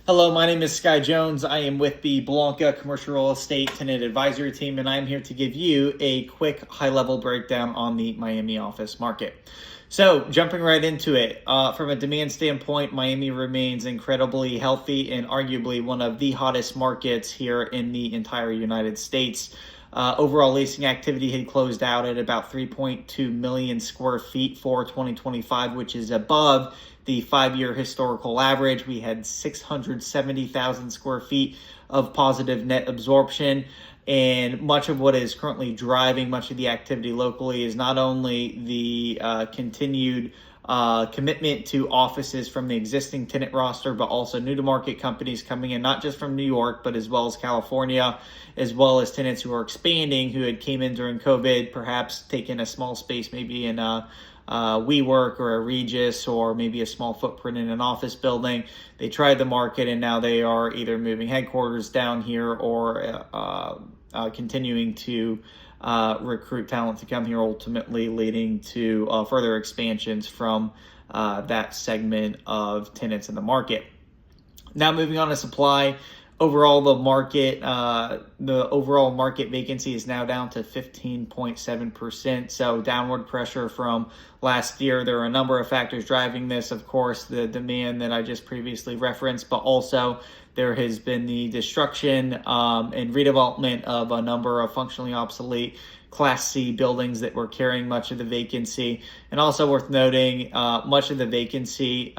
Hello, my name is Sky Jones. I am with the Blanca Commercial Real Estate Tenant Advisory Team, and I'm here to give you a quick high-level breakdown on the Miami office market. So, jumping right into it, from a demand standpoint, Miami remains incredibly healthy and arguably one of the hottest markets here in the entire United States. Overall leasing activity had closed out at about 3.2 million square feet for 2025, which is above the 5-year historical average. We had 670,000 square feet of positive net absorption. And much of what is currently driving much of the activity locally is not only the continued commitment to offices from the existing tenant roster, but also new to market companies coming in, not just from New York, but as well as California, as well as tenants who are expanding, who had came in during COVID, perhaps taking a small space, maybe in a WeWork or a Regis, or maybe a small footprint in an office building. They tried the market and now they are either moving headquarters down here or continuing to recruit talent to come here, ultimately leading to further expansions from that segment of tenants in the market. Now moving on to supply. Overall, the overall market vacancy is now down to 15.7%. So downward pressure from last year. There are a number of factors driving this. Of course, the demand that I just previously referenced, but also there has been the destruction and redevelopment of a number of functionally obsolete Class C buildings that were carrying much of the vacancy. And also worth noting, much of the vacancy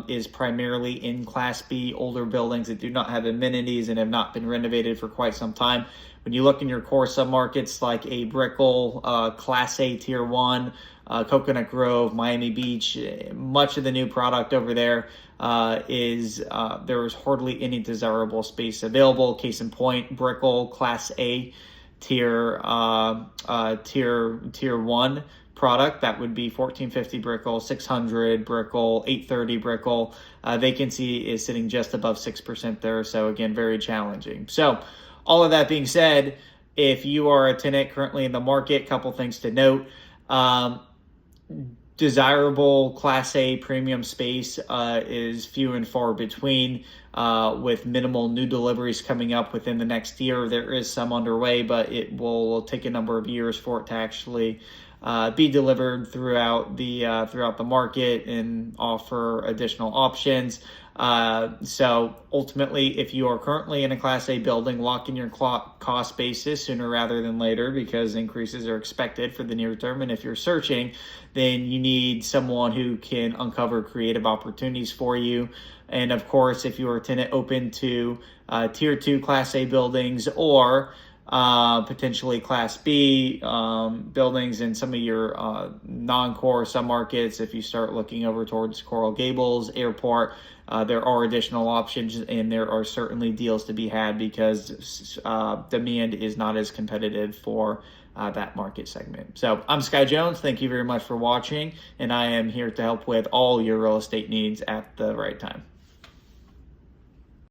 is primarily in Class B older buildings that do not have amenities and have not been renovated for quite some time. When you look in your core submarkets like a Brickell, Class A Tier 1, Coconut Grove, Miami Beach, much of the new product over there there is hardly any desirable space available. Case in point, Brickell, Class A tier 1 product, that would be 1450 Brickell, 600 Brickell, 830 Brickell. Vacancy is sitting just above 6% there. So again, very challenging. So all of that being said, if you are a tenant currently in the market, couple things to note. Desirable Class A premium space is few and far between, with minimal new deliveries coming up within the next year. There is some underway, but it will take a number of years for it to actually be delivered throughout the market and offer additional options. So ultimately, if you are currently in a Class A building, lock in your cost basis sooner rather than later, because increases are expected for the near term. And if you're searching, then you need someone who can uncover creative opportunities for you. And of course, if you are a tenant open to Tier 2 Class A buildings or potentially Class B buildings in some of your non-core submarkets, if you start looking over towards Coral Gables Airport, there are additional options, and there are certainly deals to be had because demand is not as competitive for that market segment. So I'm Sky Jones. Thank you very much for watching, and I am here to help with all your real estate needs at the right time.